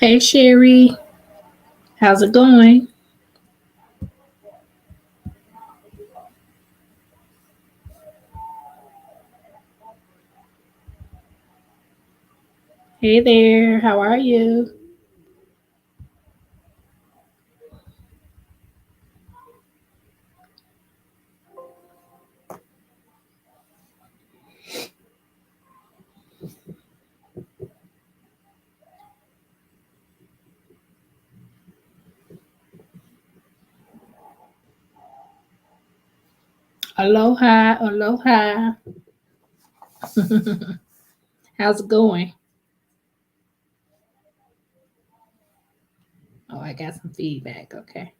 Hey Sherry, how's it going? Hey there, how are you? Aloha, aloha. How's it going? Oh, I got some feedback. Okay.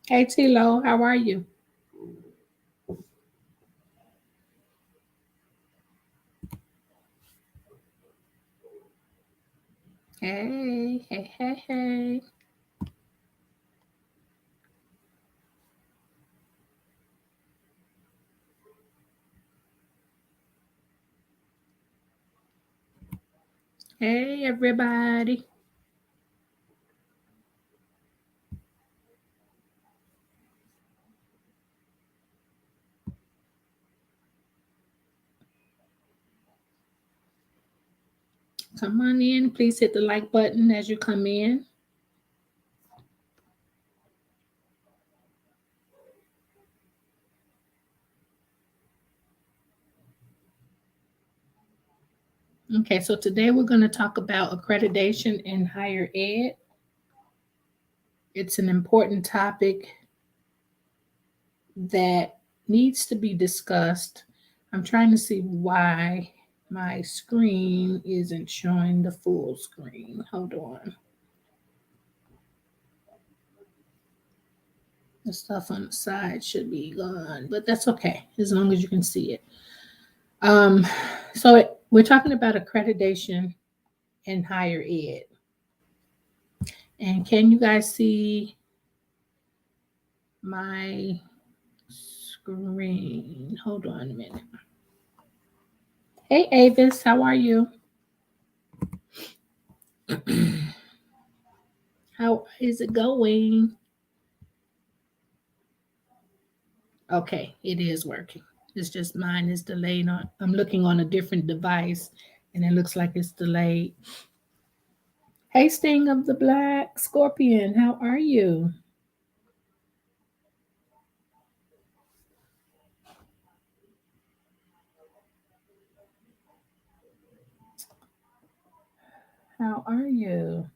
Hey Tilo, how are you? Hey, hey, hey, hey. Hey everybody. Come on in. Please hit the like button as you come in. Okay, so today we're going to talk about accreditation in higher ed. It's an important topic that needs to be discussed. I'm trying to see why my screen isn't showing the full screen. Hold on. The stuff on the side should be gone, but that's okay as long as you can see it. We're talking about accreditation in higher ed. And can you guys see my screen? Hold on a minute. Hey Avis, how are you? How is it going? Okay, it is working. It's just mine is delayed on. I'm looking on a different device and it looks like it's delayed. Hey, Sting of the Black Scorpion, how are you? How are you?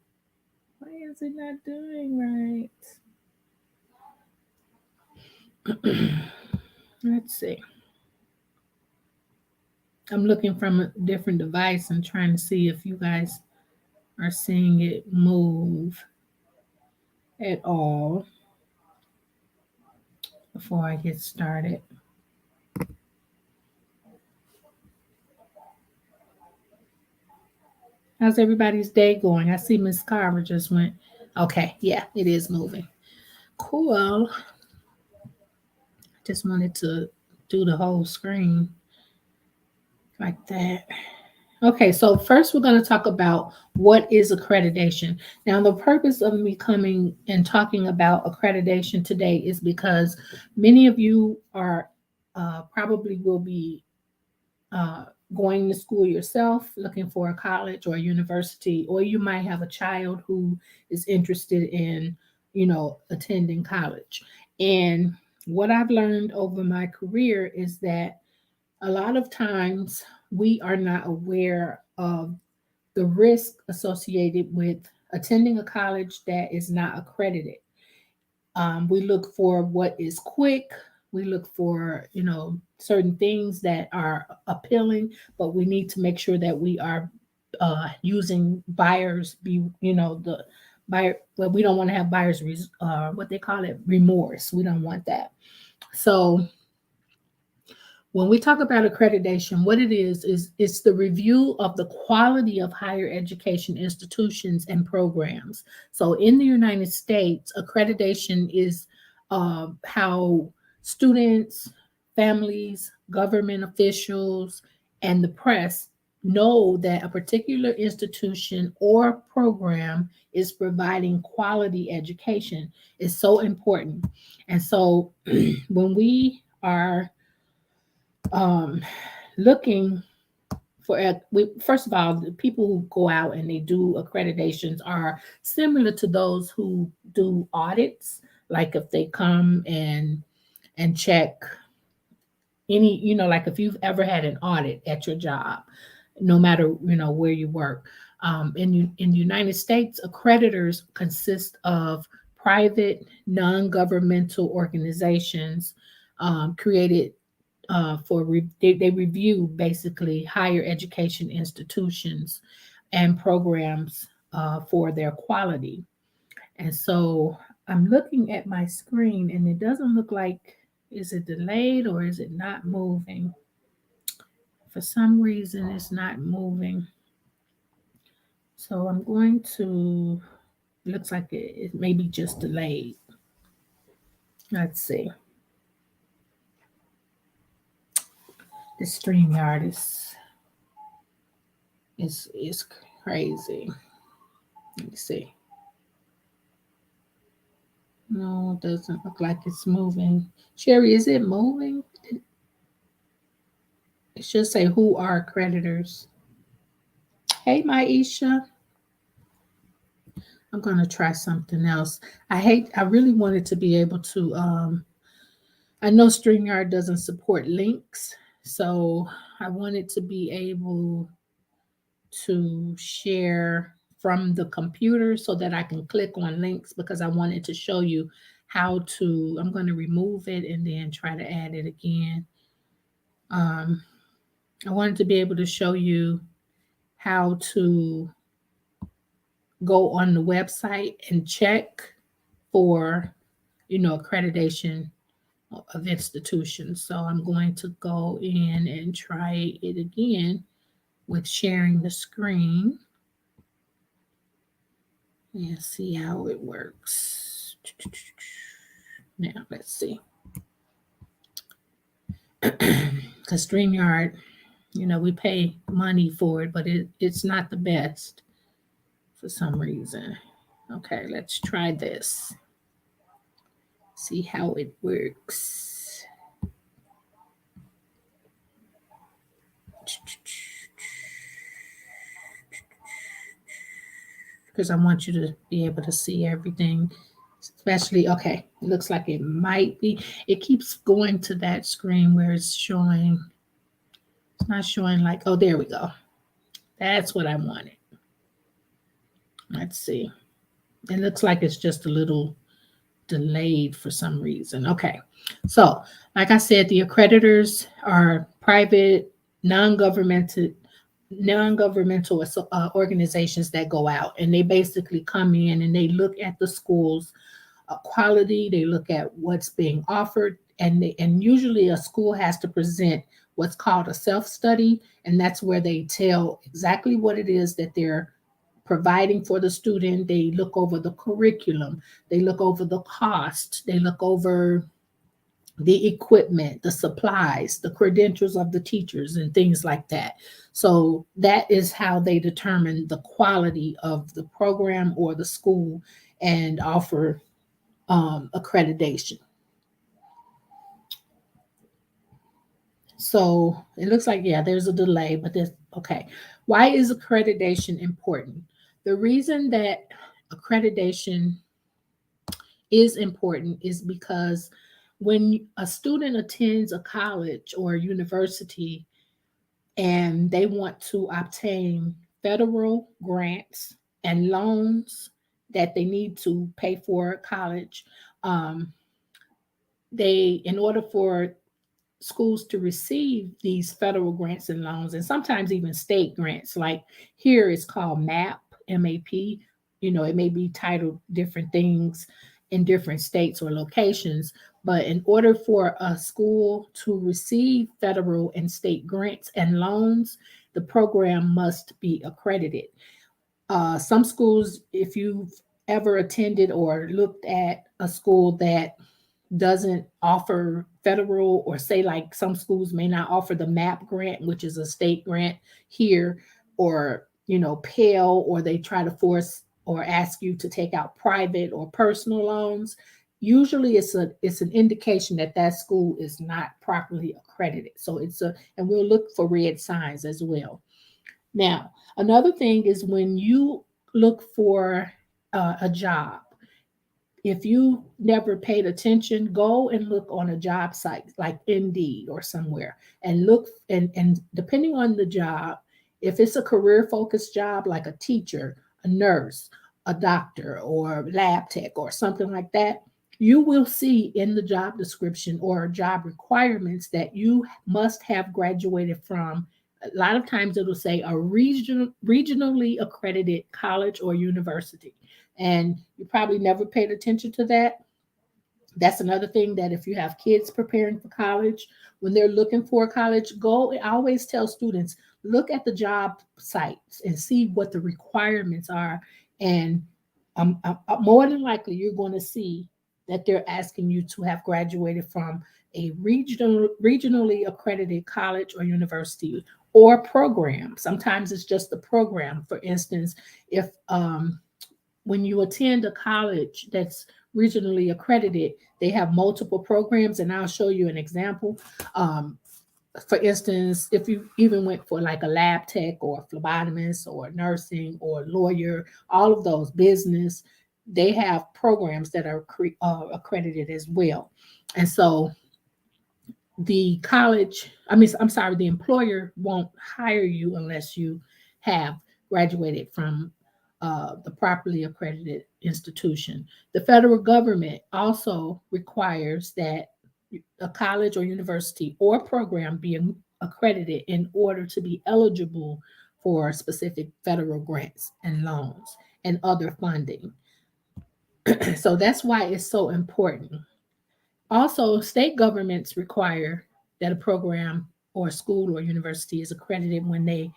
Why is it not doing right? Let's see. I'm looking from a different device and trying to see if you guys are seeing it move at all before I get started. How's everybody's day going? I see Miss Carver just went. Okay, yeah, it is moving. Cool. Just wanted to do the whole screen like that. Okay, so first we're going to talk about what is accreditation. Now, the purpose of me coming and talking about accreditation today is because many of you are probably will be uh, going to school yourself, looking for a college or a university, or you might have a child who is interested in, attending college. And what I've learned over my career is that a lot of times we are not aware of the risk associated with attending a college that is not accredited. We look for what is quick. We look for, certain things that are appealing, but we need to make sure that we are using buyers be, the buyer. Well, we don't want to have buyers, what they call it, remorse. We don't want that. So when we talk about accreditation, what it is it's the review of the quality of higher education institutions and programs. So in the United States, accreditation is how students, families, government officials, and the press know that a particular institution or program is providing quality education is so important. And so when we are um, looking for we first of all, the people who go out and they do accreditations are similar to those who do audits. Like if they come and check any, like if you've ever had an audit at your job, no matter where you work. In the United States, accreditors consist of private, non-governmental organizations created they review basically higher education institutions and programs for their quality. And so I'm looking at my screen and it doesn't look like, is it delayed or is it not moving? For some reason, it's not moving. So I'm going to, looks like it may be just delayed. Let's see. The StreamYard is crazy. Let me see. No, it doesn't look like it's moving. Sherry, is it moving? It should say who are creditors. Hey, Maisha. I'm gonna try something else. I really wanted to be able to I know StreamYard doesn't support links, so I wanted to be able to share from the computer so that I can click on links because I wanted to show you how to. I'm going to remove it and then try to add it again. Um, I wanted to be able to show you how to go on the website and check for, accreditation of institutions. So I'm going to go in and try it again with sharing the screen and see how it works. Now let's see. Because StreamYard, we pay money for it, but it's not the best for some reason. Okay, let's try this. See how it works. Because I want you to be able to see everything, especially, okay, it looks like it might be, it keeps going to that screen where it's showing, it's not showing like, oh, there we go. That's what I wanted. Let's see. It looks like it's just a little delayed for some reason. Okay. So, like I said, the accreditors are private, non-governmental non-governmental organizations that go out and they basically come in and they look at the schools quality, they look at what's being offered, and usually a school has to present what's called a self-study, and that's where they tell exactly what it is that they're providing for the student. They look over the curriculum, they look over the cost, they look over the equipment, the supplies, the credentials of the teachers, and things like that. So that is how they determine the quality of the program or the school and offer accreditation. So it looks like, yeah, there's a delay, but there's okay. Why is accreditation important? The reason that accreditation is important is because when a student attends a college or a university and they want to obtain federal grants and loans that they need to pay for college, um, in order for schools to receive these federal grants and loans, and sometimes even state grants, like here it's called MAP. It may be titled different things in different states or locations, but in order for a school to receive federal and state grants and loans, the program must be accredited. Some schools, if you've ever attended or looked at a school that doesn't offer federal, or say like some schools may not offer the MAP grant, which is a state grant here, or Pell, or they try to force or ask you to take out private or personal loans. Usually it's an indication that that school is not properly accredited. So and we'll look for red signs as well. Now, another thing is when you look for a job, if you never paid attention, go and look on a job site like Indeed or somewhere, and look, and depending on the job, if it's a career focused job like a teacher, a nurse, a doctor, or lab tech or something like that, you will see in the job description or job requirements that you must have graduated from. A lot of times it'll say a regionally accredited college or university, and you probably never paid attention to that. That's another thing, that if you have kids preparing for college, when they're looking for college, go. I always tell students, look at the job sites and see what the requirements are. And more than likely, you're going to see that they're asking you to have graduated from a regionally accredited college or university or program. Sometimes it's just the program. For instance, if when you attend a college that's regionally accredited, they have multiple programs, and I'll show you an example. Um, for instance, if you even went for like a lab tech or a phlebotomist or nursing or lawyer, all of those, business, they have programs that are accredited as well. And so the college, I'm sorry, the employer won't hire you unless you have graduated from the properly accredited institution. The federal government also requires that a college or university or program be accredited in order to be eligible for specific federal grants and loans and other funding. So that's why it's so important. Also, state governments require that a program or school or university is accredited when they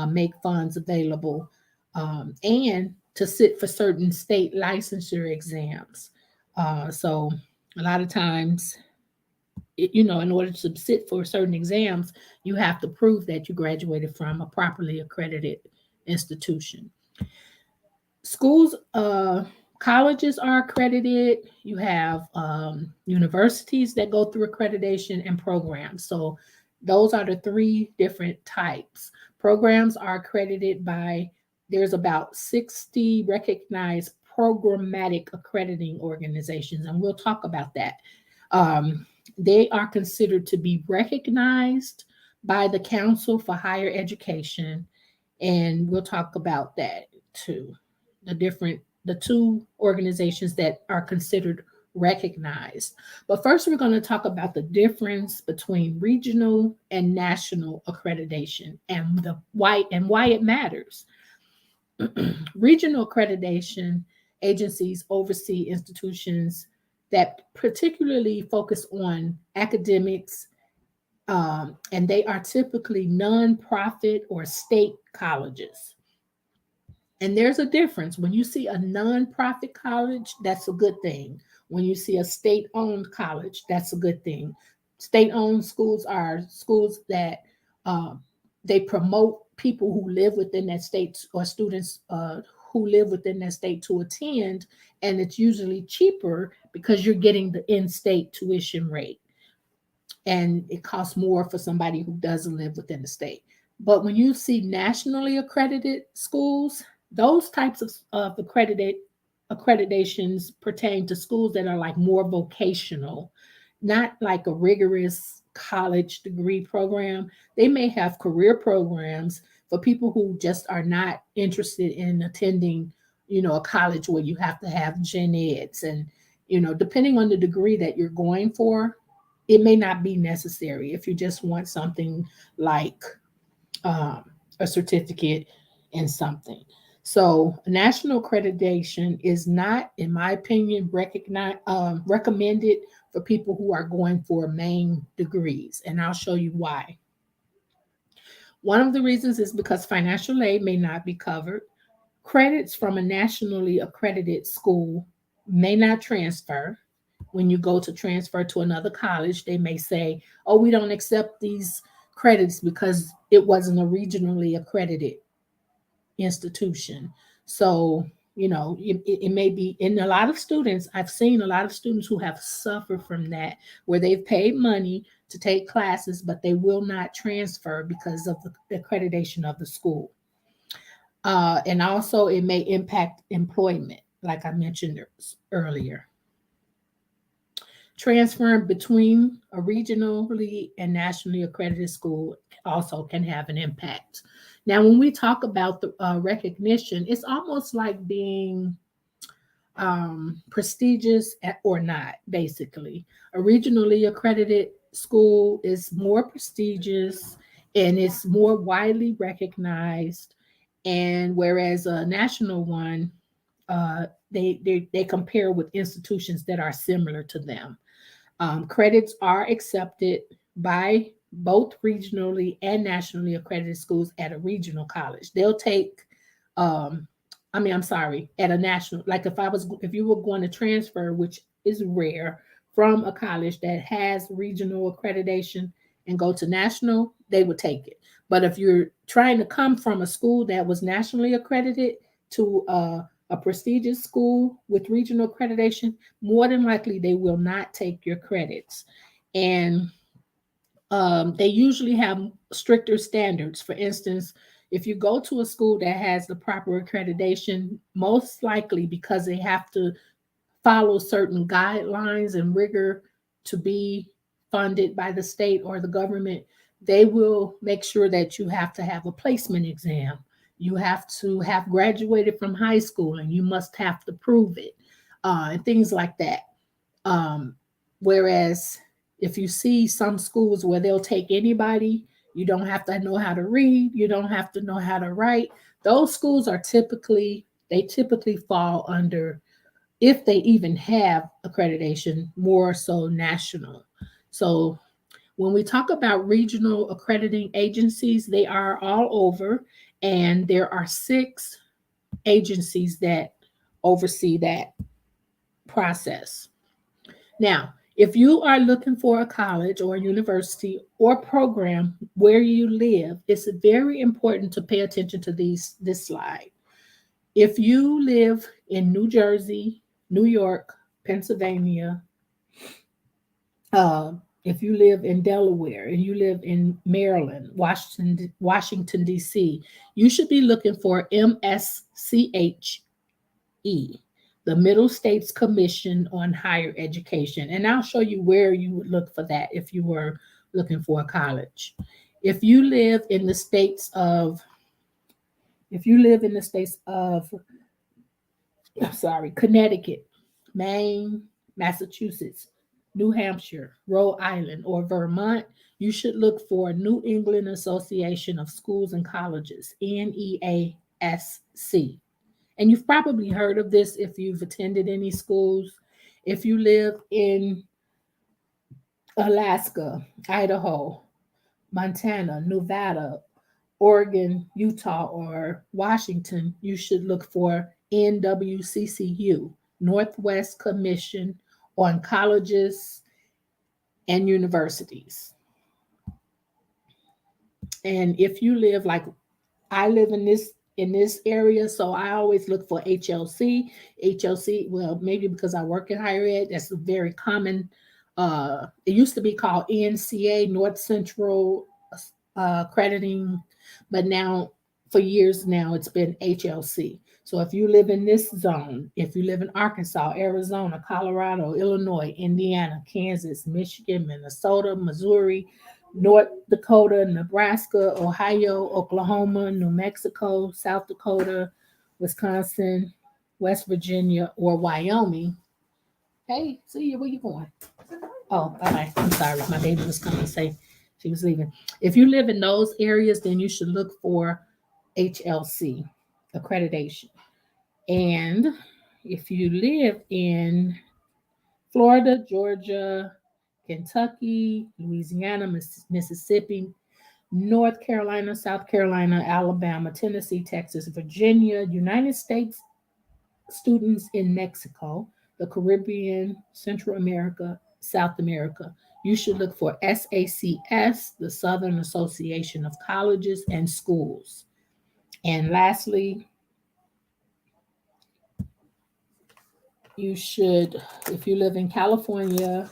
make funds available, and to sit for certain state licensure exams. So, a lot of times, in order to sit for certain exams, you have to prove that you graduated from a properly accredited institution. Schools, colleges are accredited. You have universities that go through accreditation and programs. So those are the three different types. Programs are accredited by, there's about 60 recognized programmatic accrediting organizations, and we'll talk about that. They are considered to be recognized by the Council for Higher Education, and we'll talk about that too. The two organizations that are considered recognized. But first, we're going to talk about the difference between regional and national accreditation, and why it matters. Regional accreditation agencies oversee institutions that particularly focus on academics, and they are typically nonprofit or state colleges. And there's a difference. When you see a nonprofit college, that's a good thing. When you see a state owned college, that's a good thing. State owned schools are schools that uh, they promote people who live within that state, or students who live within that state to attend. And it's usually cheaper because you're getting the in state tuition rate. And it costs more for somebody who doesn't live within the state. But when you see nationally accredited schools, those types of accreditations pertain to schools that are like more vocational, not like a rigorous college degree program. They may have career programs for people who just are not interested in attending, a college where you have to have gen eds, and Depending on the degree that you're going for, it may not be necessary if you just want something like um, a certificate in something. So, national accreditation is not, in my opinion, recommended for people who are going for main degrees, and I'll show you why. One of the reasons is because financial aid may not be covered. Credits from a nationally accredited school may not transfer. When you go to transfer to another college, they may say, oh, we don't accept these credits because it wasn't a regionally accredited institution. So, it may be in a lot of students. I've seen a lot of students who have suffered from that, where they've paid money to take classes, but they will not transfer because of the accreditation of the school. And also, it may impact employment, like I mentioned earlier. Transferring between a regionally and nationally accredited school also can have an impact. Now, when we talk about the recognition, it's almost like being prestigious or not, basically. A regionally accredited school is more prestigious and it's more widely recognized. And whereas a national one, they compare with institutions that are similar to them. Credits are accepted by both regionally and nationally accredited schools at a regional college. They'll take, um, I'm sorry, at a national. Like if you were going to transfer, which is rare, from a college that has regional accreditation and go to national, they would take it. But if you're trying to come from a school that was nationally accredited to a prestigious school with regional accreditation, more than likely they will not take your credits. And they usually have stricter standards. For instance, if you go to a school that has the proper accreditation, most likely because they have to follow certain guidelines and rigor to be funded by the state or the government, they will make sure that you have to have a placement exam. You have to have graduated from high school and you must have to prove it, and things like that. Um, Whereas if you see some schools where they'll take anybody, you don't have to know how to read, you don't have to know how to write. Those schools typically fall under, if they even have accreditation, more so national. So when we talk about regional accrediting agencies, they are all over, and there are 6 agencies that oversee that process. Now, if you are looking for a college or a university or program where you live, it's very important to pay attention to this slide. If you live in New Jersey, New York, Pennsylvania, uh, if you live in Delaware and you live in Maryland, Washington D.C., you should be looking for MSCHE, the Middle States Commission on Higher Education. And I'll show you where you would look for that if you were looking for a college. If you live in the states of, if you live in the states of, Connecticut, Maine, Massachusetts, New Hampshire, Rhode Island, or Vermont, you should look for New England Association of Schools and Colleges, NEASC. And you've probably heard of this if you've attended any schools. If you live in Alaska, Idaho, Montana, Nevada, Oregon, Utah, or Washington, you should look for NWCCU, Northwest Commission on Colleges and Universities. And if you live, like I live in this area, so I always look for HLC. HLC, well, maybe because I work in higher ed, that's a very common. It used to be called NCA, North Central Accrediting, but now for years now it's been HLC. So if you live in this zone, if you live in Arkansas, Arizona, Colorado, Illinois, Indiana, Kansas, Michigan, Minnesota, Missouri, North Dakota, Nebraska, Ohio, Oklahoma, New Mexico, South Dakota, Wisconsin, West Virginia, or Wyoming, Hey, see you. Where you going? Oh, bye. I'm sorry. My baby was coming to say she was leaving. If you live in those areas, then you should look for HLC accreditation. And if you live in Florida, Georgia, Kentucky, Louisiana, Mississippi, North Carolina, South Carolina, Alabama, Tennessee, Texas, Virginia, United States students in Mexico, the Caribbean, Central America, South America, you should look for SACS, the Southern Association of Colleges and Schools. And lastly, you should, if you live in California,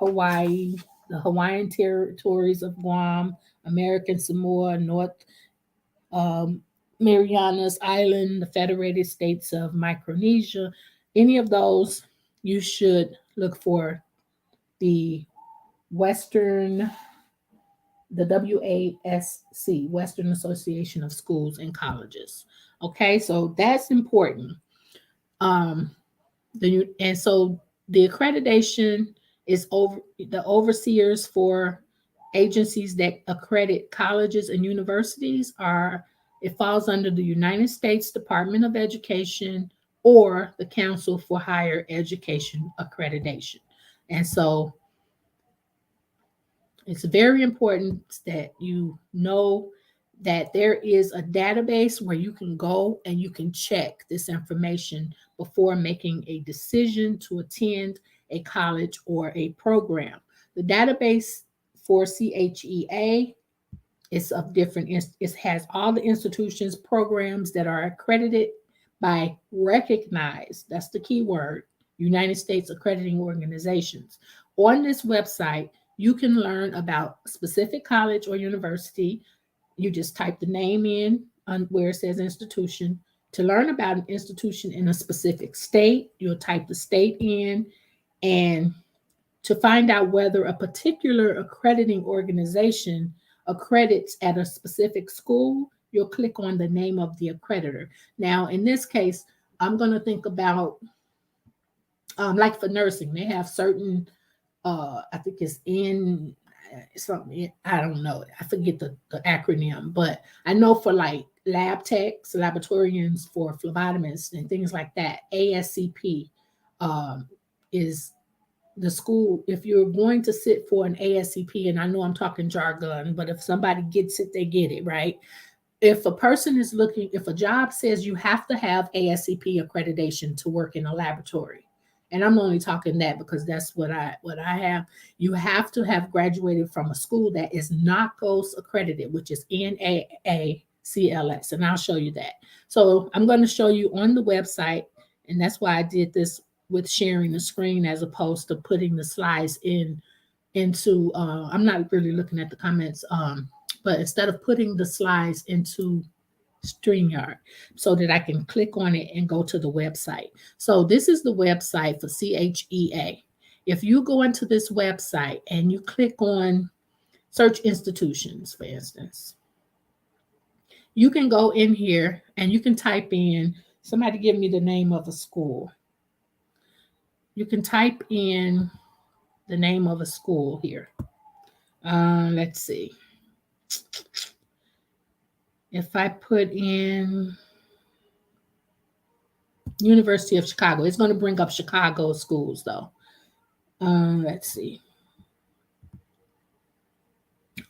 Hawaii, the Hawaiian territories of Guam, American Samoa, North um, Marianas Island, the Federated States of Micronesia, any of those, you should look for the Western, the WASC, Western Association of Schools and Colleges. Okay, so that's important. Um, and so the accreditation is over the overseers for agencies that accredit colleges and universities are it falls under the United States Department of Education or the Council for Higher Education Accreditation. And so it's very important that you know that there is a database where you can go and you can check this information before making a decision to attend a college or a program. The database for CHEA is of different, it has all the institutions, programs that are accredited by recognized, that's the key word, United States accrediting organizations. On this website, you can learn about specific college or university. You just type the name in on where it says institution. To learn about an institution in a specific state, you'll type the state in. And to find out whether a particular accrediting organization accredits at a specific school, you'll click on the name of the accreditor. Now, in this case, I'm going to think about, like for nursing, they have certain I think it's in something, I don't know, I forget the acronym, but I know for like lab techs, laboratorians, for phlebotomists and things like that, ASCP is the school. If you're going to sit for an ASCP, and I know I'm talking jargon, but if somebody gets it, they get it, right? If a person is looking, if a job says you have to have ASCP accreditation to work in a laboratory, and I'm only talking that because that's what I have. You have to have graduated from a school that is NACOS accredited, which is NAACLS, and I'll show you that. So I'm going to show you on the website, and that's why I did this with sharing the screen as opposed to putting the slides into. I'm not really looking at the comments, but instead of putting the slides into StreamYard so that I can click on it and go to the website. So this is the website for CHEA. If you go into this website and you click on search institutions, for instance, you can go in here and you can type in, somebody give me the name of a school. You can type in the name of a school here. Let's see. If I put in University of Chicago, it's going to bring up Chicago schools though. Let's see.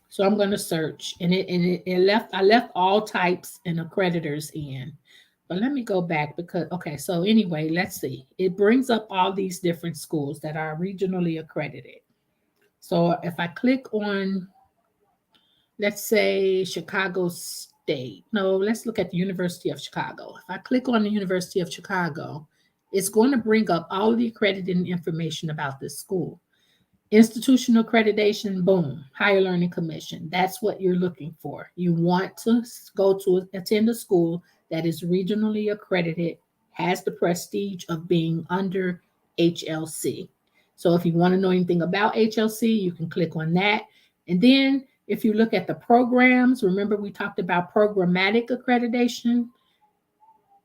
So I'm going to search, and I left all types and accreditors in. But let me go back because, okay, so anyway, let's see. It brings up all these different schools that are regionally accredited. So if I click on, let's say Chicago State. No, let's look at the University of Chicago. If I click on the University of Chicago, it's going to bring up all the accredited information about this school. Institutional accreditation, boom, Higher Learning Commission. That's what you're looking for. You want to go to attend a school that is regionally accredited, has the prestige of being under HLC. So if you want to know anything about HLC, you can click on that. And then if you look at the programs, remember we talked about programmatic accreditation.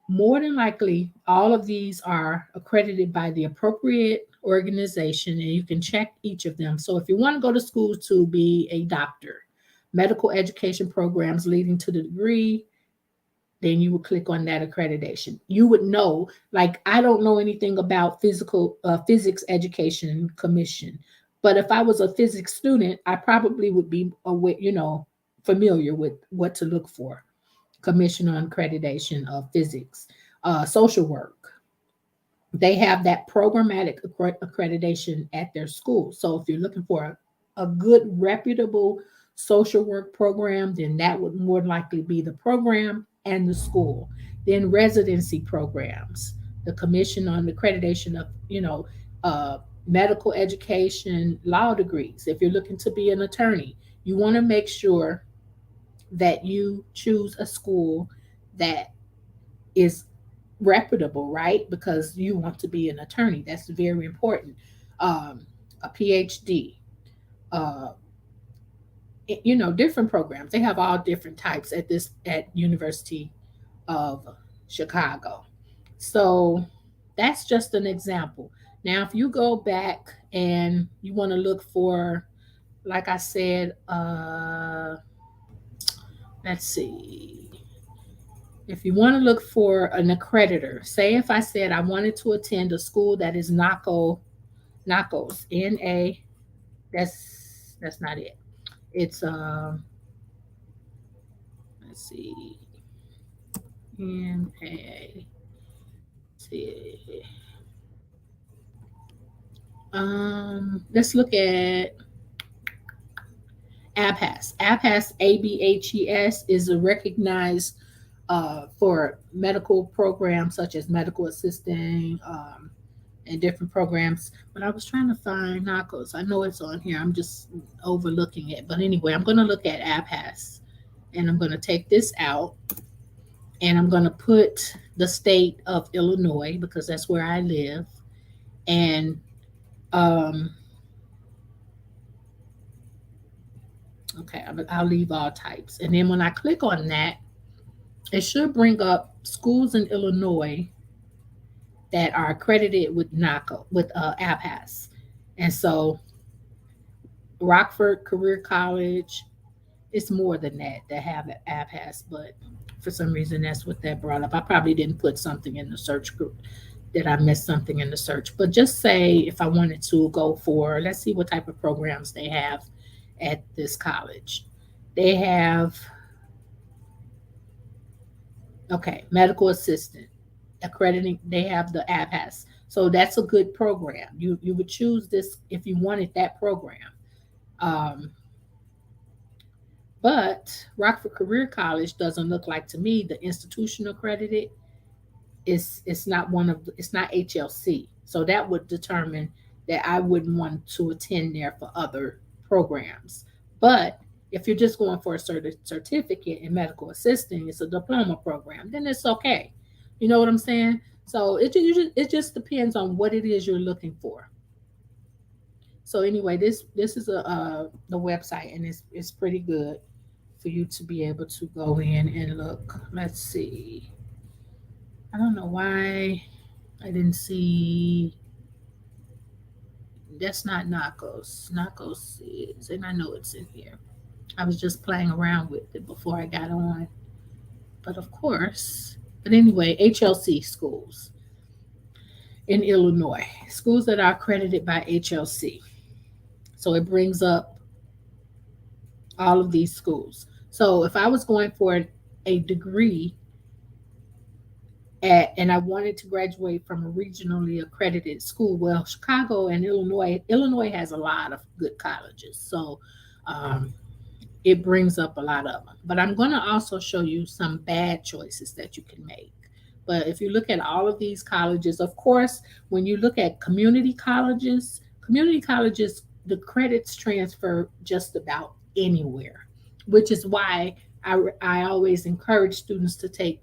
More than likely, all of these are accredited by the appropriate organization, and you can check each of them. So if you want to go to school to be a doctor, medical education programs leading to the degree, then you would click on that accreditation. You would know, like I don't know anything about physics education commission, but if I was a physics student, I probably would be aware, familiar with what to look for. Commission on Accreditation of Physics, social work. They have that programmatic accreditation at their school. So if you're looking for a good, reputable social work program, then that would more likely be the program and the school. Then residency programs, the Commission on Accreditation of, uh, medical education, law degrees. If you're looking to be an attorney, you want to make sure that you choose a school that is reputable, right? Because you want to be an attorney. That's very important. Um, a PhD, uh, different programs. They have all different types at University of Chicago. So that's just an example. Now, if you go back and you want to look for, like I said, let's see. If you want to look for an accreditor, say if I said I wanted to attend a school that is NACOS, NA, that's not it. It's let's see, NA. See, let's look at ABHAS. ABHAS, ABHES, is a recognized for medical programs such as medical assisting, and different programs. But I was trying to find NACOS. I know it's on here. I'm just overlooking it. But anyway, I'm going to look at ABHAS, and I'm going to take this out, and I'm going to put the state of Illinois because that's where I live. And um, okay, I'll leave all types. And then when I click on that, it should bring up schools in Illinois that are accredited with NACO with ABHAS. And so Rockford Career College, it's more than that have ABHAS, but for some reason that's what that brought up. I probably didn't put something in the search group. Did I miss something in the search? But just say if I wanted to go for, let's see what type of programs they have at this college. They have, okay, medical assistant, accrediting, they have the ABHAS. So that's a good program. You would choose this if you wanted that program. Um, but Rockford Career College doesn't look like to me the institution accredited. It's not it's not HLC. So that would determine that I wouldn't want to attend there for other programs. But if you're just going for a certificate in medical assisting, it's a diploma program, then it's okay. You know what I'm saying? So it just depends on what it is you're looking for. So anyway, this is the website, and it's pretty good for you to be able to go in and look. Let's see. I don't know why I didn't see. That's not Narcos. Narcos is, and I know it's in here. I was just playing around with it before I got on. But of course, but anyway, HLC schools in Illinois, schools that are accredited by HLC. So it brings up all of these schools. So if I was going for a degree and I wanted to graduate from a regionally accredited school, well, Chicago and Illinois has a lot of good colleges. So um, it brings up a lot of them. But I'm going to also show you some bad choices that you can make. But if you look at all of these colleges, of course, when you look at community colleges, the credits transfer just about anywhere, which is why I always encourage students to take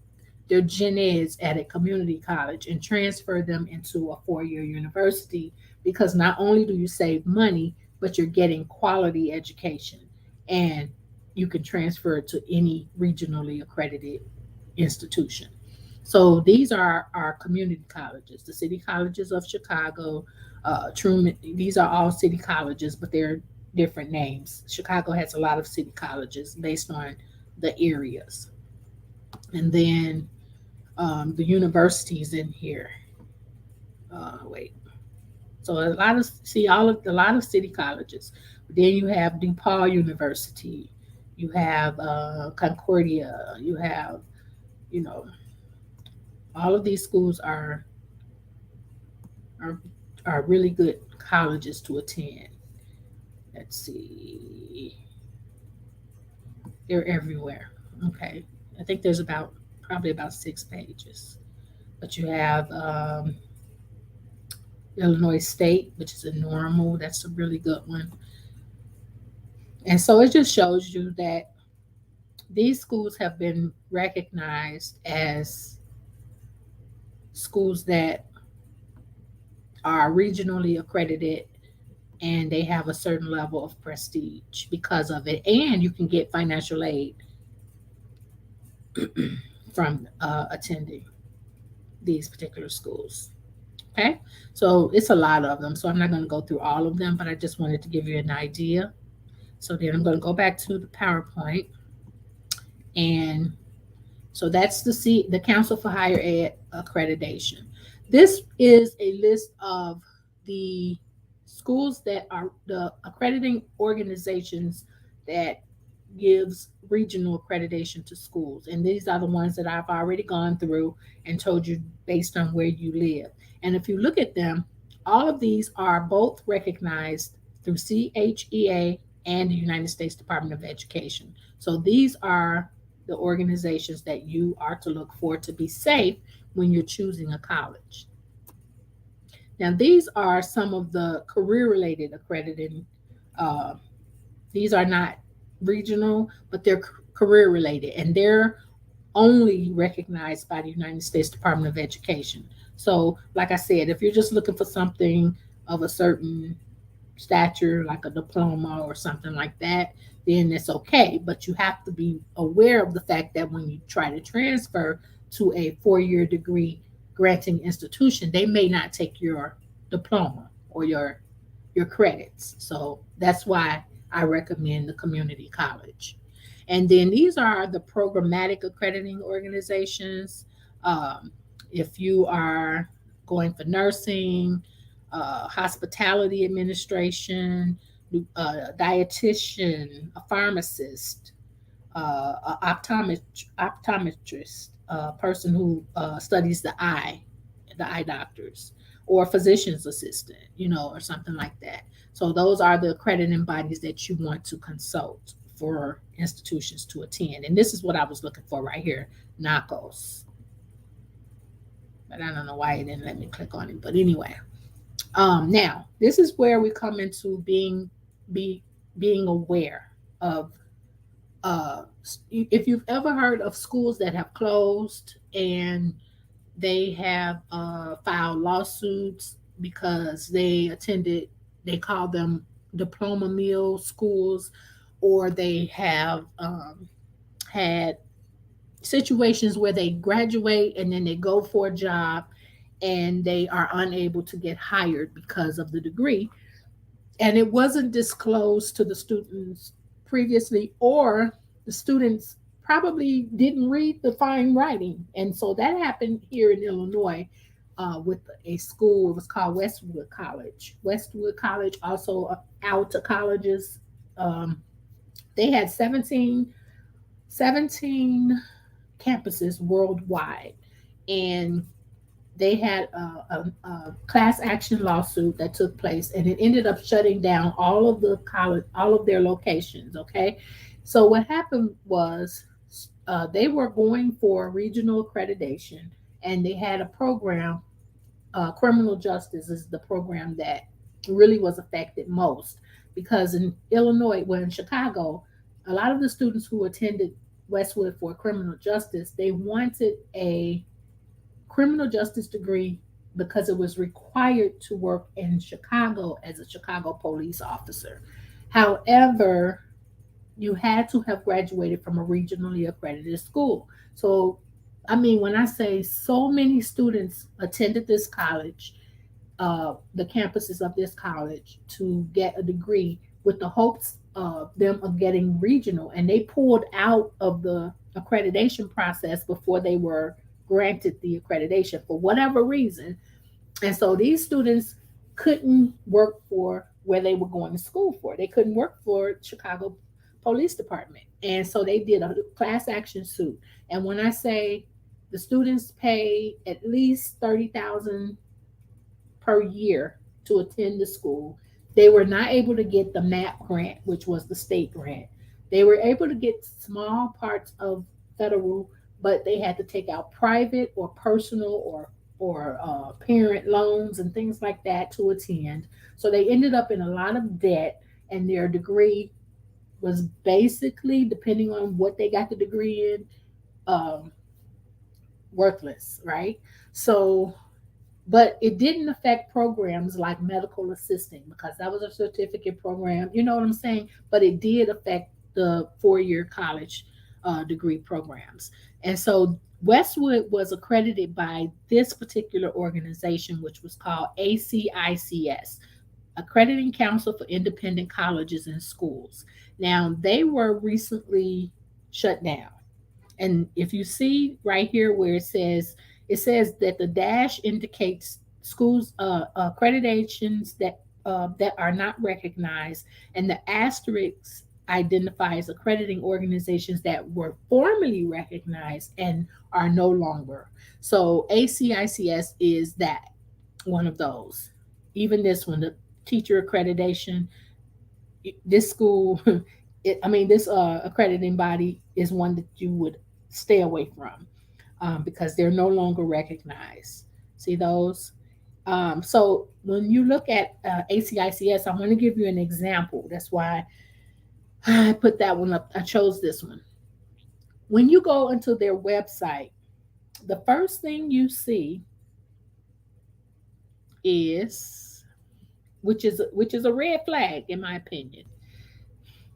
their gen eds at a community college and transfer them into a 4-year university, because not only do you save money, but you're getting quality education, and you can transfer it to any regionally accredited institution. So these are our community colleges, the city colleges of Chicago, Truman. These are all city colleges, but they're different names. Chicago has a lot of city colleges based on the areas, and then the universities in here. Wait, so a lot of see all of a lot of city colleges. Then you have DePaul University, you have Concordia, you have you know all of these schools are are really good colleges to attend. Let's see, they're everywhere. Okay, I think there's about probably about 6 pages, but you have Illinois State, which is a normal. That's a really good one. And so it just shows you that these schools have been recognized as schools that are regionally accredited and they have a certain level of prestige because of it. And you can get financial aid from attending these particular schools. Okay, so it's a lot of them. So I'm not going to go through all of them, but I just wanted to give you an idea. So then I'm going to go back to the PowerPoint. And so that's the Council for Higher Ed Accreditation. This is a list of the schools that are the accrediting organizations that gives regional accreditation to schools. And these are the ones that I've already gone through and told you based on where you live. And if you look at them, all of these are both recognized through CHEA and the United States Department of Education. So these are the organizations that you are to look for to be safe when you're choosing a college. Now, these are some of the career related accrediting. Uh, these are not regional, but they're career related and they're only recognized by the United States Department of Education. So, like I said, if you're just looking for something of a certain stature, like a diploma or something like that, then it's okay. But you have to be aware of the fact that when you try to transfer to a 4-year degree granting institution, they may not take your diploma or your credits. So that's why I recommend the community college. And then these are the programmatic accrediting organizations. Um, if you are going for nursing, hospitality administration, dietitian, a pharmacist, optometrist, a person who studies the eye doctors, or a physician's assistant, or something like that. So those are the accrediting bodies that you want to consult for institutions to attend. And this is what I was looking for right here, NACOS. But I don't know why it didn't let me click on it. But anyway, now this is where we come into being aware of if you've ever heard of schools that have closed and they have filed lawsuits because they call them diploma mill schools, or they have had situations where they graduate and then they go for a job and they are unable to get hired because of the degree and it wasn't disclosed to the students previously, or the students probably didn't read the fine writing. And so that happened here in Illinois with a school. It was called Westwood College. Westwood College, also Alta Colleges. They had 17 campuses worldwide. And they had a class action lawsuit that took place, and it ended up shutting down all of the college, all of their locations. Okay, so what happened was they were going for regional accreditation, and they had a program. Criminal justice is the program that really was affected most because in Illinois, well, in Chicago, a lot of the students who attended Westwood for criminal justice, they wanted a criminal justice degree because it was required to work in Chicago as a Chicago police officer. However, you had to have graduated from a regionally accredited school. So I mean, when I say so many students attended this college, the campuses of this college to get a degree with the hopes of them of getting regional, and they pulled out of the accreditation process before they were granted the accreditation for whatever reason. And so these students couldn't work for where they were going to school for. They couldn't work for Chicago Police Department. And so they did a class action suit. And when I say the students pay at least 30,000 per year to attend the school. They were not able to get the MAP grant, which was the state grant. They were able to get small parts of federal, but they had to take out private or personal or parent loans and things like that to attend. So they ended up in a lot of debt, and their degree was basically, depending on what they got the degree in, um, worthless, right? So but it didn't affect programs like medical assisting because that was a certificate program. You know what I'm saying? But it did affect the 4 year college degree programs. And so Westwood was accredited by this particular organization, which was called ACICS, Accrediting Council for Independent Colleges and Schools. Now, they were recently shut down. And if you see right here where it says that the dash indicates schools accreditations that are not recognized, and the asterisk identifies accrediting organizations that were formerly recognized and are no longer. So ACICS is that one of those. Even this one, the teacher accreditation, this school, I mean, this accrediting body is one that you would stay away from because they're no longer recognized. See those? So when you look at ACICS, I want to give you an example. That's why I put that one up. I chose this one. When you go into their website, the first thing you see is, which is a red flag in my opinion.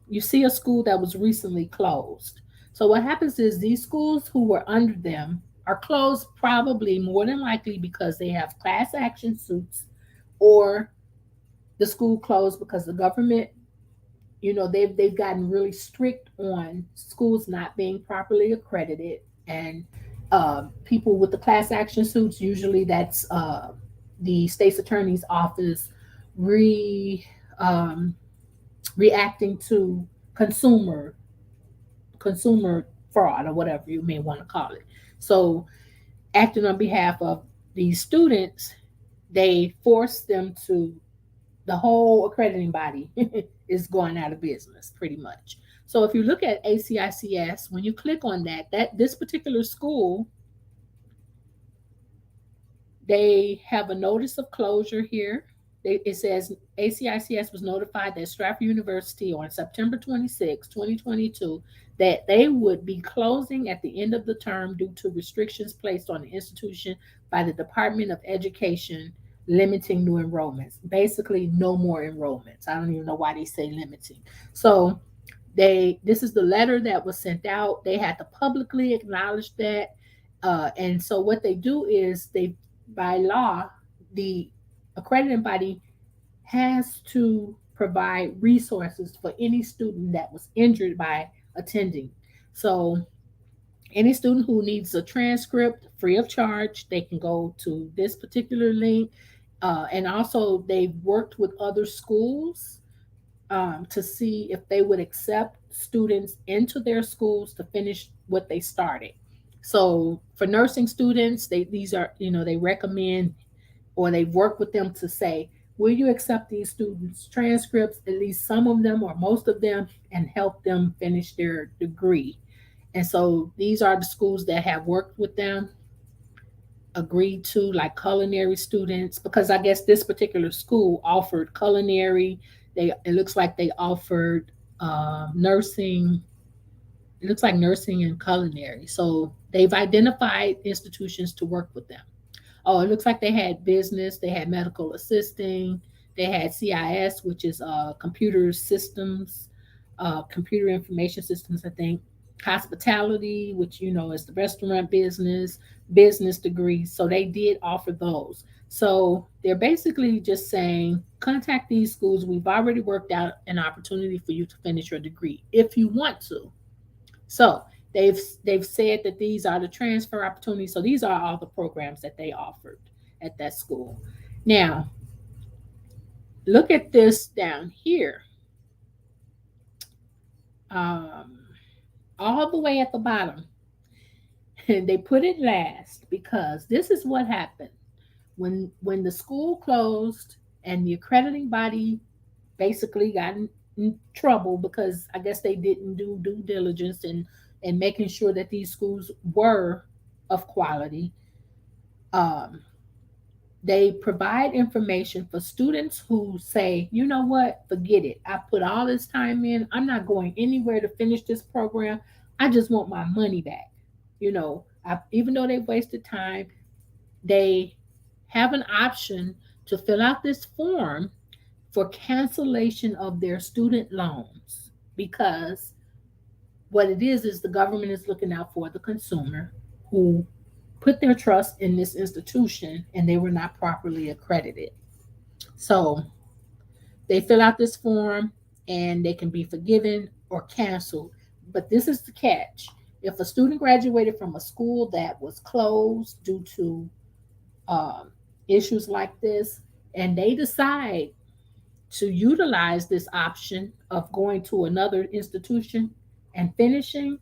You see a school that was recently closed. So what happens is these schools who were under them are closed probably more than likely because they have class action suits, or the school closed because the government, they've gotten really strict on schools not being properly accredited. And people with the class action suits, usually that's the state's attorney's office re um, reacting to consumer consumer fraud, or whatever you may want to call it. So, acting on behalf of these students, they force them to, the whole accrediting body is going out of business pretty much. So if you look at ACICS, when you click on that this particular school, they have a notice of closure here. It says ACICS was notified that Stratford University on September 26, 2022, that they would be closing at the end of the term due to restrictions placed on the institution by the Department of Education limiting new enrollments. Basically, no more enrollments. I don't even know why they say limiting. So this is the letter that was sent out. They had to publicly acknowledge that. And so what they do is they, by law, the accrediting body has to provide resources for any student that was injured by attending. So any student who needs a transcript free of charge, they can go to this particular link. And also, they've worked with other schools to see if they would accept students into their schools to finish what they started. So for nursing students, these are, they recommend, or they work with them to say, will you accept these students' transcripts, at least some of them or most of them, and help them finish their degree? And so these are the schools that have worked with them, agreed to, like culinary students, because I guess this particular school offered culinary. It looks like they offered nursing. It looks like nursing and culinary. So they've identified institutions to work with them. Oh, it looks like they had business, they had medical assisting, they had CIS, which is computer systems, computer information systems, I think. hospitality, which is the restaurant business, business degrees. So they did offer those. So they're basically just saying, contact these schools. We've already worked out an opportunity for you to finish your degree if you want to. So they've said that these are the transfer opportunities. So these are all the programs that they offered at that school. Now, look at this down here. Um, all the way at the bottom. And they put it last because this is what happened when the school closed and the accrediting body basically got in trouble because I guess they didn't do due diligence and making sure that these schools were of quality. Um, they provide information for students who say, you know what, forget it. I put all this time in. I'm not going anywhere to finish this program. I just want my money back. Even though they've wasted time, they have an option to fill out this form for cancellation of their student loans because what it is the government is looking out for the consumer who put their trust in this institution and they were not properly accredited. So they fill out this form and they can be forgiven or canceled. But this is the catch. If a student graduated from a school that was closed due to um, issues like this, and they decide to utilize this option of going to another institution and finishing,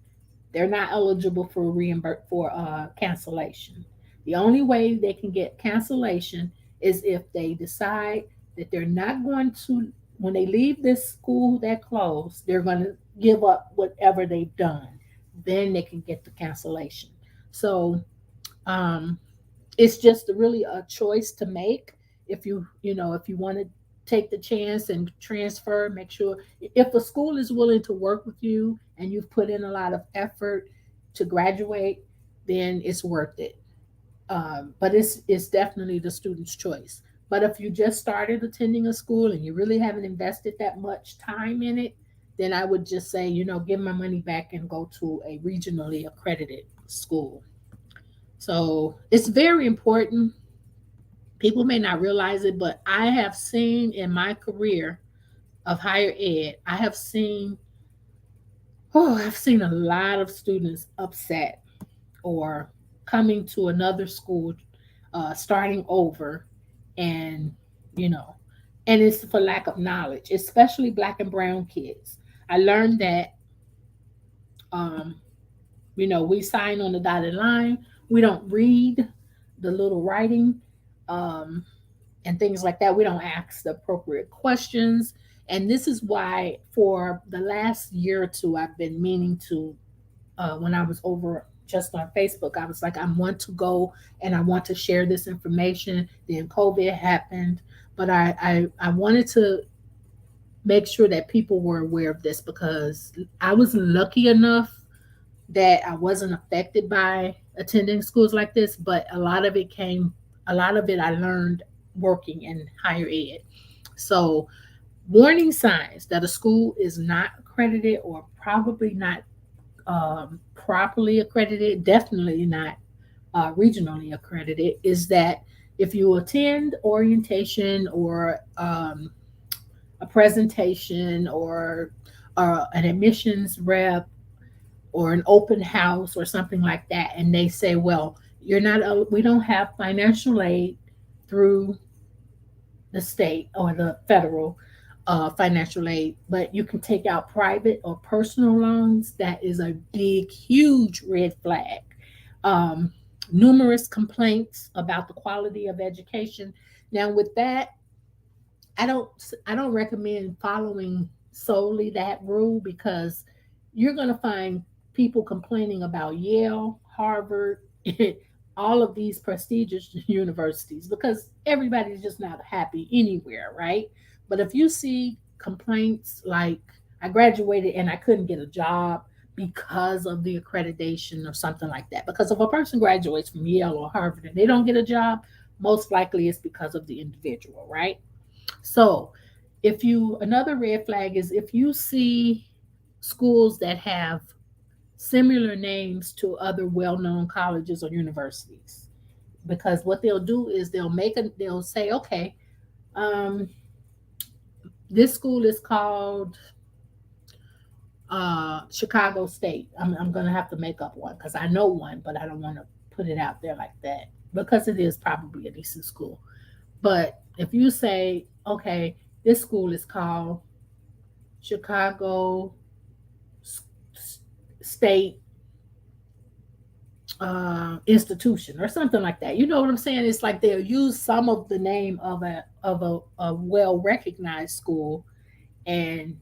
they're not eligible for cancellation. The only way they can get cancellation is if they decide that they're not going to, when they leave this school that closed, they're going to give up whatever they've done. Then they can get the cancellation. So um, it's just really a choice to make. If you want to take the chance and transfer, make sure if a school is willing to work with you and you've put in a lot of effort to graduate, then it's worth it. But it's definitely the student's choice. But if you just started attending a school and you really haven't invested that much time in it, then I would just say, give my money back and go to a regionally accredited school. So it's very important. People may not realize it, but I have seen in my career of higher ed, I've seen a lot of students upset or coming to another school, starting over, and you know, and it's for lack of knowledge, especially black and brown kids. I learned that um, we sign on the dotted line. We don't read the little writing um, and things like that. We don't ask the appropriate questions. And this is why, for the last year or two, I've been meaning to, when I was over just on Facebook, I was like, I want to go and I want to share this information. Then COVID happened, but I wanted to make sure that people were aware of this because I was lucky enough that I wasn't affected by attending schools like this, but a lot of it I learned working in higher ed. So, warning signs that a school is not accredited or probably not properly accredited, definitely not regionally accredited, is that if you attend orientation or a presentation or an admissions rep or an open house or something like that, and they say, well, we don't have financial aid through the state or the federal financial aid, but you can take out private or personal loans. That is a big, huge red flag. Um, Numerous complaints about the quality of education. Now, with that, I don't I don't recommend following solely that rule because you're going to find people complaining about Yale, Harvard, all of these prestigious universities because everybody's just not happy anywhere, right? But if you see complaints like I graduated and I couldn't get a job because of the accreditation or something like that, because if a person graduates from Yale or Harvard and they don't get a job, most likely it's because of the individual, right? So, another red flag is if you see schools that have similar names to other well-known colleges or universities. Because what they'll do is they'll say, okay, um, this school is called Chicago State. I'm gonna have to make up one because I know one, but I don't want to put it out there like that because it is probably a decent school. But if you say, okay, this school is called Chicago State institution or something like that. You know what I'm saying? It's like they'll use some of the name of a well recognized school and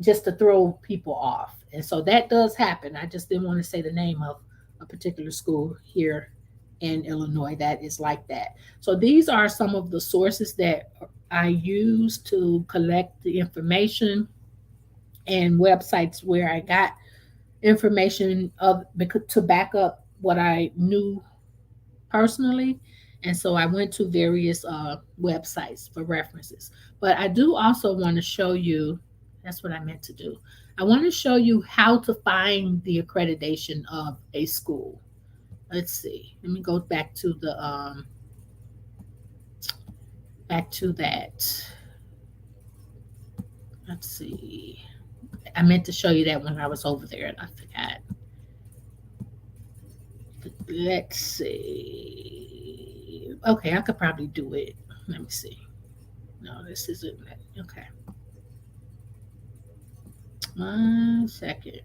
just to throw people off. And so that does happen. I just didn't want to say the name of a particular school here in Illinois that is like that. So these are some of the sources that I use to collect the information and websites where I got information of to back up what I knew personally. And so I went to various websites for references. But I do also want to show you, that's what I meant to do. I want to show you how to find the accreditation of a school. Let's see. Let me go back to that. Let's see. I meant to show you that when I was over there and I forgot. Let's see. Okay, I could probably do it. Let me see. No, this isn't it. Okay. 1 second.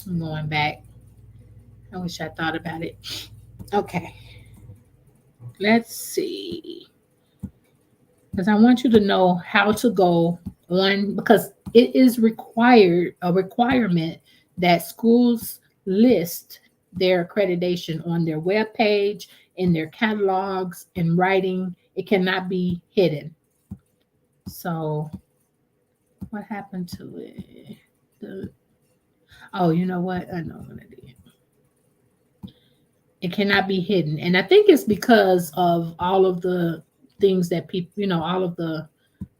I'm going back. I wish I thought about it. Okay. Let's see. Because I want you to know how to go on, because it is a requirement that schools list their accreditation on their web page, in their catalogs, in writing. It cannot be hidden. So what happened to it? Oh, you know what? I know what I did. It cannot be hidden. And I think it's because of all of the things that people, all of the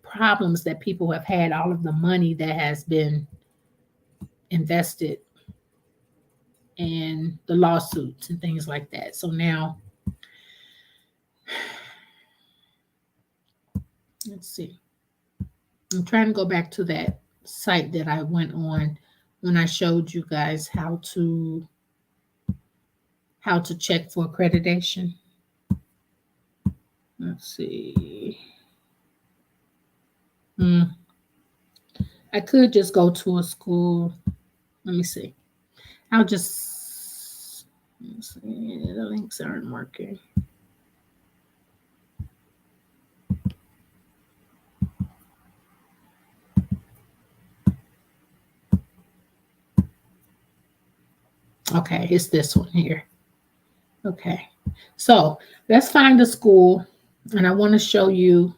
problems that people have had, all of the money that has been invested in the lawsuits and things like that. So now, let's see. I'm trying to go back to that site that I went on when I showed you guys how to check for accreditation. Let's see. I could just go to a school. Let me see. I'll just see. The links aren't working. Okay, it's this one here. Okay, so let's find a school, and I want to show you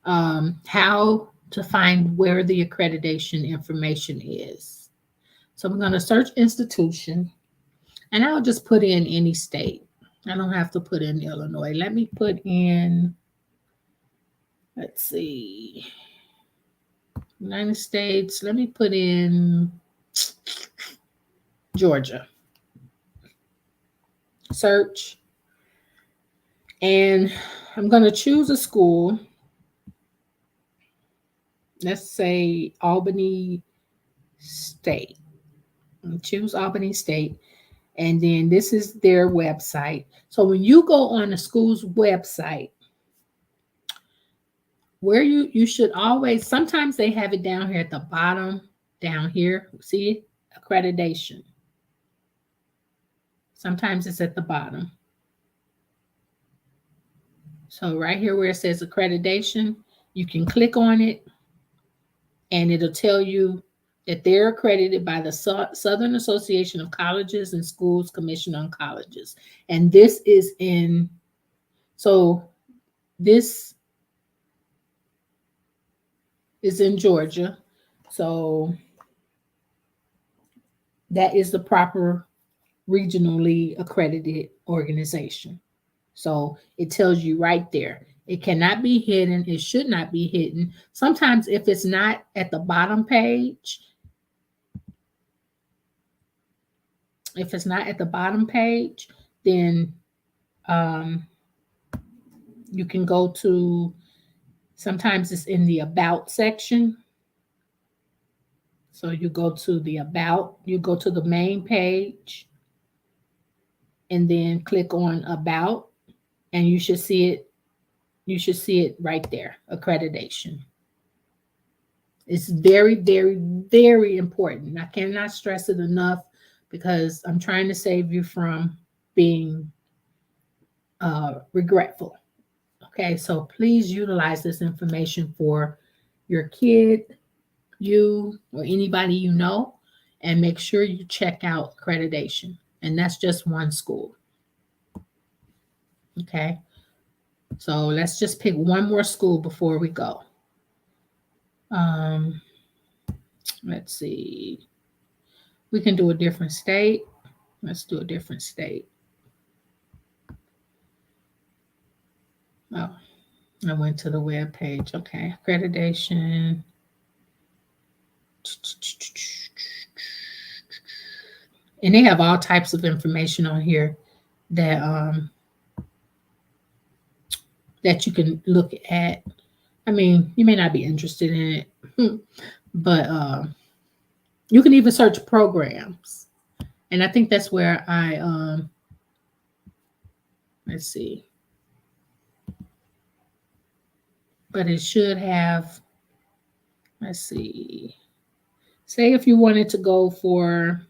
how to find where the accreditation information is. So I'm going to search institution, and I'll just put in any state. I don't have to put in Illinois. Let me put in, let's see, United States. Let me put in Georgia. Search. And I'm going to choose a school. Let's say Albany State. Choose Albany State. And then this is their website. So when you go on the school's website, where you should always, sometimes they have it down here at the bottom, down here. See, accreditation. Sometimes it's at the bottom. So right here where it says accreditation, you can click on it and it'll tell you that they're accredited by the Southern Association of Colleges and Schools Commission on Colleges. And this is this is in Georgia. So that is the proper regionally accredited organization. So it tells you right there. It cannot be hidden. It should not be hidden. Sometimes if it's not at the bottom page, then um, you can go to, sometimes it's in the about section. So you go to the about, you go to the main page and then click on about, and you should see it. You should see it right there, accreditation. It's very, very, very important. I cannot stress it enough because I'm trying to save you from being regretful. Okay, so please utilize this information for your kid, you, or anybody you know, and make sure you check out accreditation. And that's just one school. Okay, so let's just pick one more school before we go. Um, let's see. We can do a different state. Let's do a different state. Oh, I went to the web page. Okay, accreditation. And they have all types of information on here that that you can look at. I mean, you may not be interested in it, but you can even search programs. And I think that's where I let's see. But it should have, let's see. Say if you wanted to go for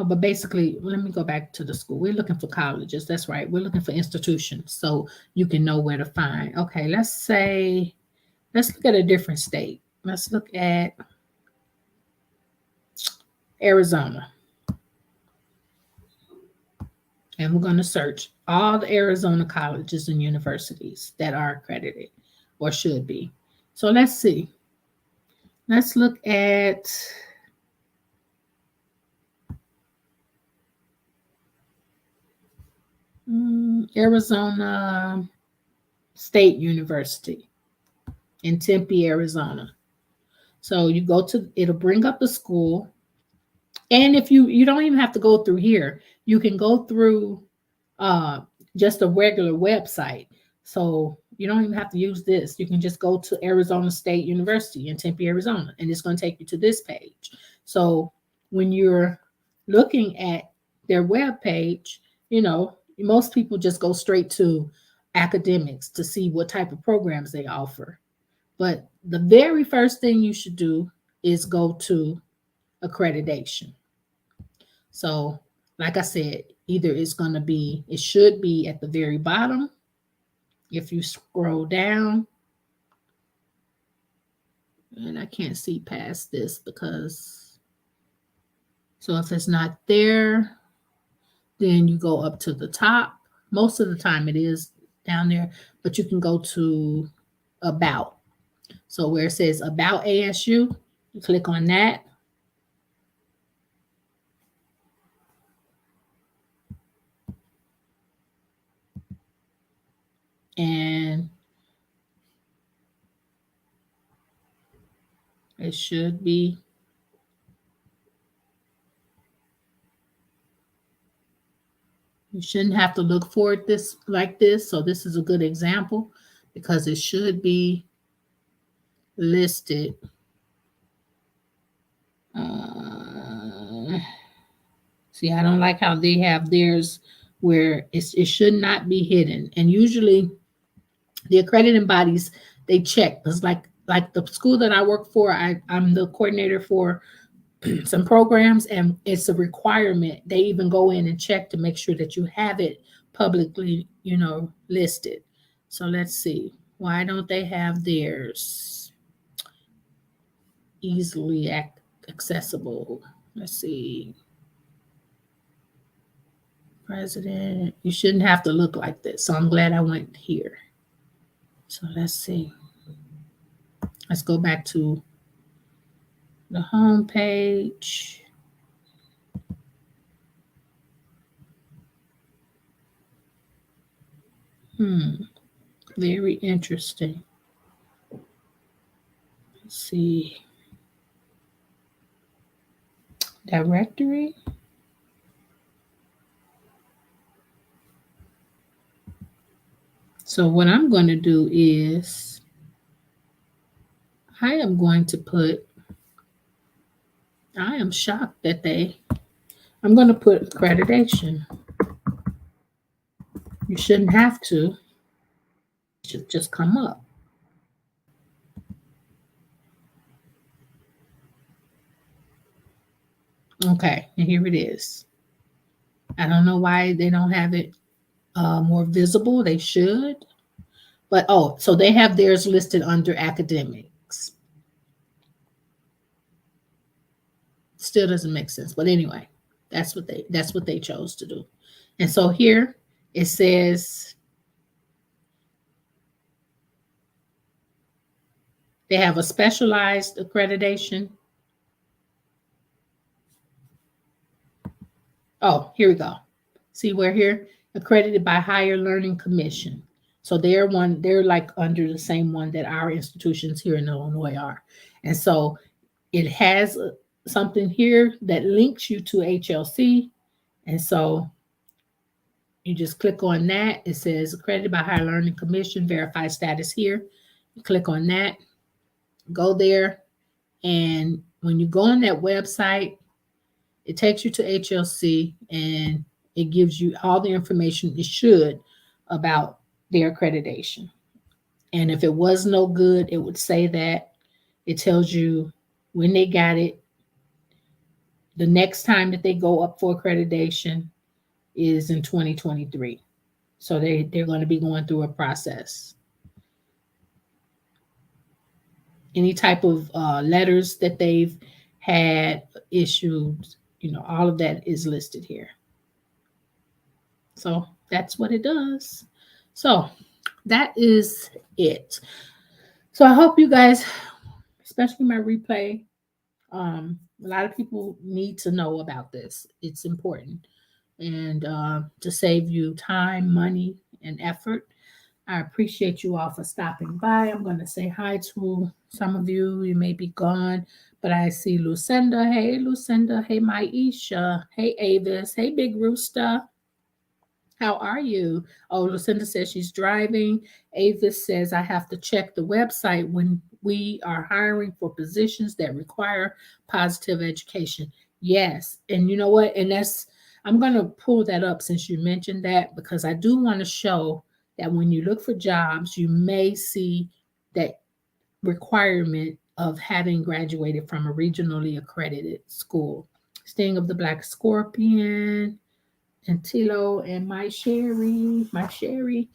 but basically, let me go back to the school. We're looking for colleges. That's right. We're looking for institutions so you can know where to find. Okay, let's look at a different state. Let's look at Arizona. And we're going to search all the Arizona colleges and universities that are accredited or should be. So let's see. Let's look at Arizona State University in Tempe, Arizona. So you go to, it'll bring up the school. And if you don't even have to go through here, you can go through uh, just a regular website. So you don't even have to use this. You can just go to Arizona State University in Tempe, Arizona, and it's going to take you to this page. So when you're looking at their web page, most people just go straight to academics to see what type of programs they offer. But the very first thing you should do is go to accreditation. So, like I said, either it should be at the very bottom. If you scroll down, and I can't see past this so if it's not there, then you go up to the top. Most of the time it is down there, but you can go to about. So where it says about ASU, you click on that. And it should be you shouldn't have to look for it like this. So this is a good example because it should be listed. See, I don't like how they have theirs where it should not be hidden. And usually the accrediting bodies, they check. It's like the school that I work for, I'm the coordinator for some programs, and it's a requirement. They even go in and check to make sure that you have it publicly, listed. So let's see. Why don't they have theirs easily accessible? Let's see. President, you shouldn't have to look like this. So I'm glad I went here. So let's see. Let's go back to the home page. Very interesting. Let's see. Directory. So what I'm going to do is I am going to put, I am shocked that I'm going to put accreditation. You shouldn't have to. It should just come up. Okay, and here it is. I don't know why they don't have it more visible. They should. But oh, so they have theirs listed under academics. Still doesn't make sense. But anyway, that's what they chose to do. And so here it says they have a specialized accreditation. Oh, here we go. See, we're here accredited by Higher Learning Commission. So they're like under the same one that our institutions here in Illinois are. And so it has something here that links you to HLC. And so you just click on that. It says accredited by Higher Learning Commission, verify status here. You click on that, go there. And when you go on that website, it takes you to HLC and it gives you all the information it should about their accreditation. And if it was no good, it would say that. It tells you when they got it. The next time that they go up for accreditation is in 2023. So they're going to be going through a process. Any type of letters that they've had issued, all of that is listed here. So that's what it does. So that is it. So I hope you guys, especially my replay, a lot of people need to know about this. It's important. And to save you time, money, and effort. I appreciate you all for stopping by. I'm going to say hi to some of you. You may be gone, but I see Lucinda. Hey, Lucinda. Hey, Maisha. Hey, Avis. Hey, Big Rooster. How are you? Oh, Lucinda says she's driving. Avis says I have to check the website when we are hiring for positions that require positive education. Yes. And you know what? And I'm going to pull that up since you mentioned that, because I do want to show that when you look for jobs, you may see that requirement of having graduated from a regionally accredited school. Sting of the Black Scorpion, and Tilo, and my Sherry.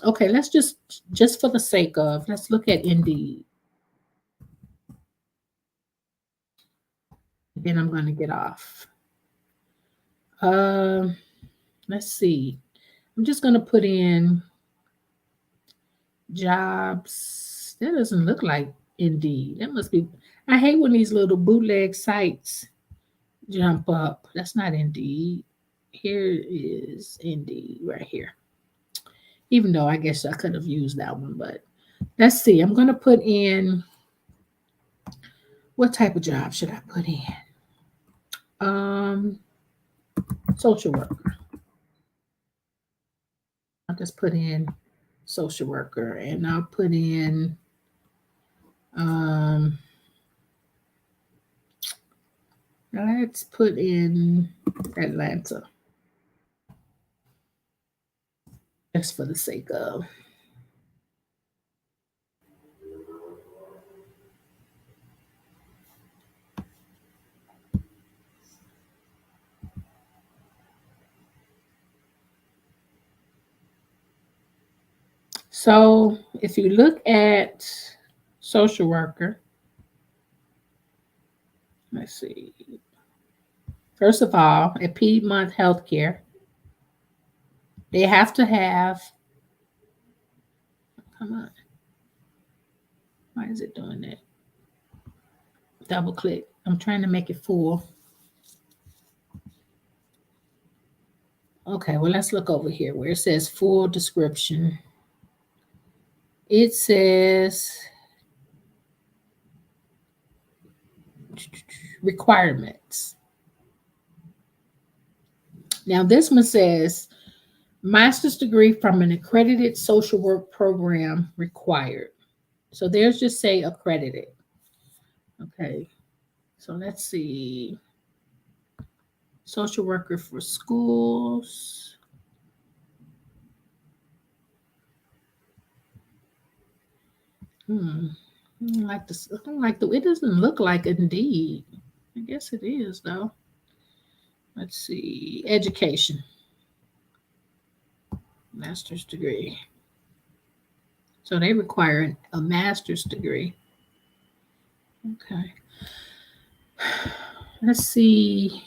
Okay, let's just for the sake of, let's look at Indeed. Then I'm going to get off. Let's see. I'm just going to put in jobs. That doesn't look like Indeed. That must be. I hate when these little bootleg sites jump up. That's not Indeed. Here is Indeed right here. Even though I guess I could have used that one, but let's see. I'm going to put in, what type of job should I put in? Social worker. I'll just put in social worker, and I'll put in let's put in Atlanta, just for the sake of. So if you look at social worker, let's see. First of all, at Piedmont Healthcare, they have to have, come on. Why is it doing that? Double click. I'm trying to make it full. Okay, well, let's look over here where it says full description. It says requirements. Now this one says master's degree from an accredited social work program required. So there's just say accredited. Okay. So let's see. Social worker for schools. I don't like this. I don't like the. It doesn't look like Indeed. I guess it is though. Let's see. Education. Master's degree. So they require a master's degree. Okay. Let's see.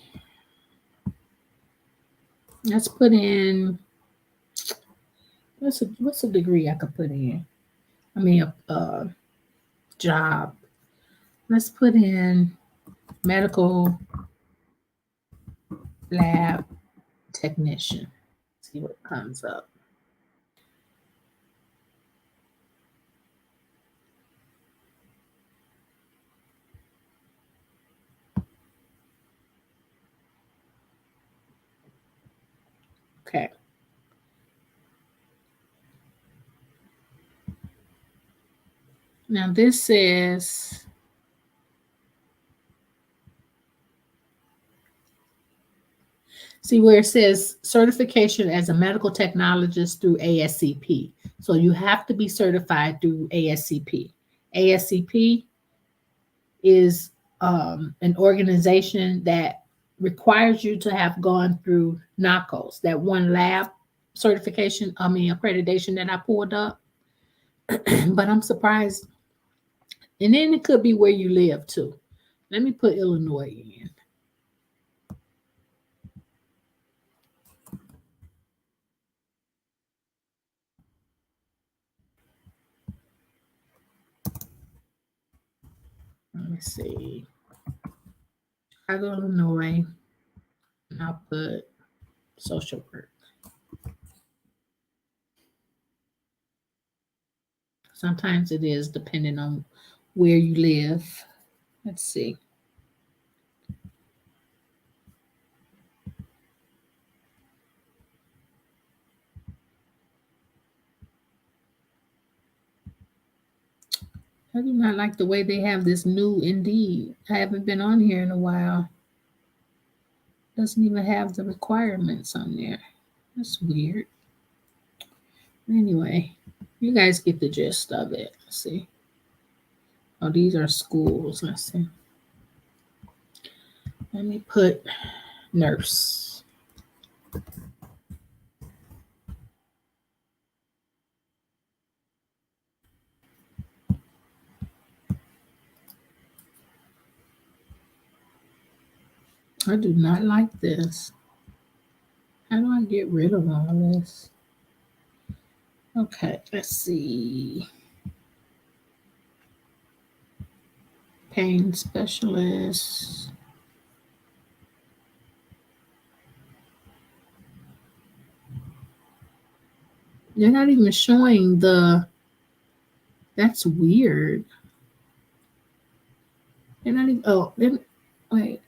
Let's put in. What's a degree I could put in? I mean a job. Let's put in medical lab technician. See what comes up. Okay. Now this says see where it says certification as a medical technologist through ASCP. So you have to be certified through ASCP. ASCP is an organization that requires you to have gone through NACOS, that one lab certification, accreditation that I pulled up. But I'm surprised. And then it could be where you live too. Let me put Illinois in. Let me see. Chicago, Illinois. And I'll put social work. Sometimes it is depending on where you live. Let's see. I do not like the way they have this new Indeed. I haven't been on here in a while. Doesn't even have the requirements on there. That's weird. Anyway, you guys get the gist of it. Let's see. Oh, these are schools. Let's see. Let me put nurse. I do not like this. How do I get rid of all this? Okay, let's see. Pain specialist. They're not even showing the. That's weird. They're not even. Oh, wait.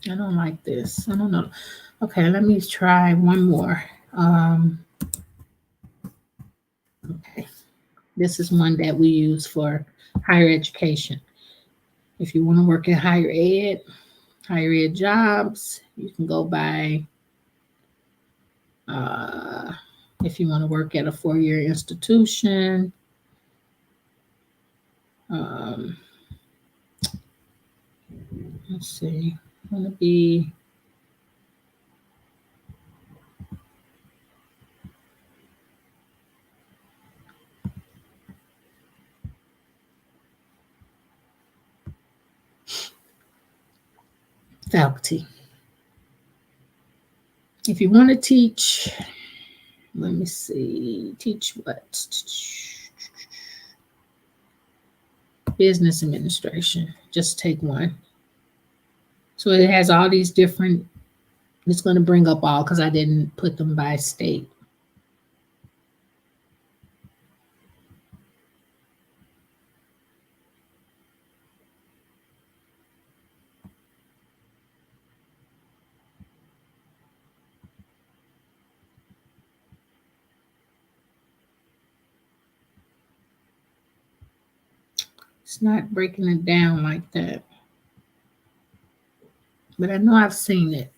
I don't like this. I don't know. Okay, let me try one more. Okay, this is one that we use for higher education. If you want to work in higher ed jobs, you can go by. If you want to work at a 4-year institution, let's see, want to be faculty. If you want to teach, let me see, teach what? Business administration. Just take one. So it has all these different It's going to bring up all because I didn't put them by state. It's not breaking it down like that, but I know I've seen it.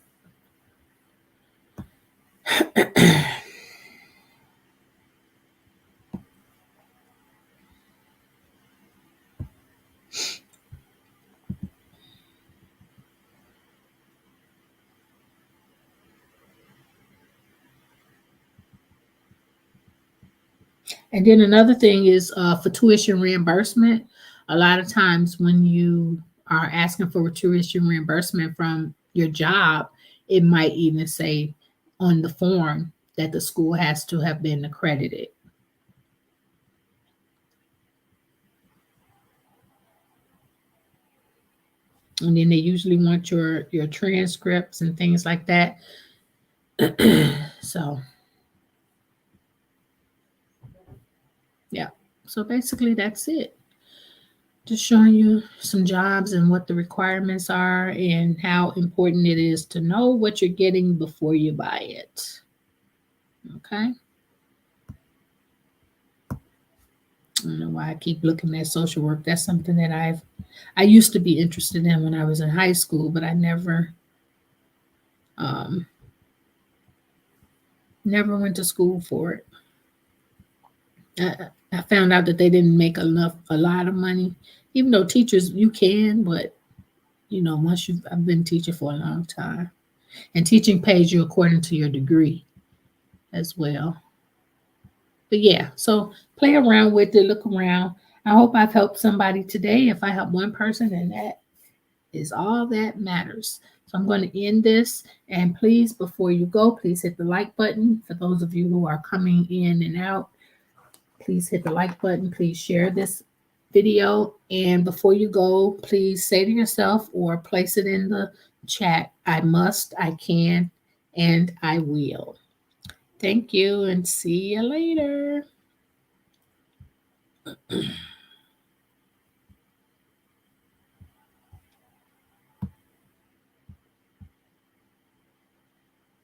And then another thing is for tuition reimbursement. A lot of times when you are asking for tuition reimbursement from your job, it might even say on the form that the school has to have been accredited. And then they usually want your transcripts and things like that. So yeah. So basically that's it. Just showing you some jobs and what the requirements are and how important it is to know what you're getting before you buy it. Okay. I don't know why I keep looking at social work. That's something that I used to be interested in when I was in high school, but I um, never went to school for it. I found out that they didn't make a lot of money, even though teachers you can, but once I've been teaching for a long time, and teaching pays you according to your degree as well. But yeah, so play around with it, look around. I hope I've helped somebody today. If I help one person, then that is all that matters. So I'm going to end this. And please, before you go, please hit the like button. For those of you who are coming in and out, please hit the like button. Please share this video. And before you go, please say to yourself or place it in the chat, I must, I can, and I will. Thank you and see you later.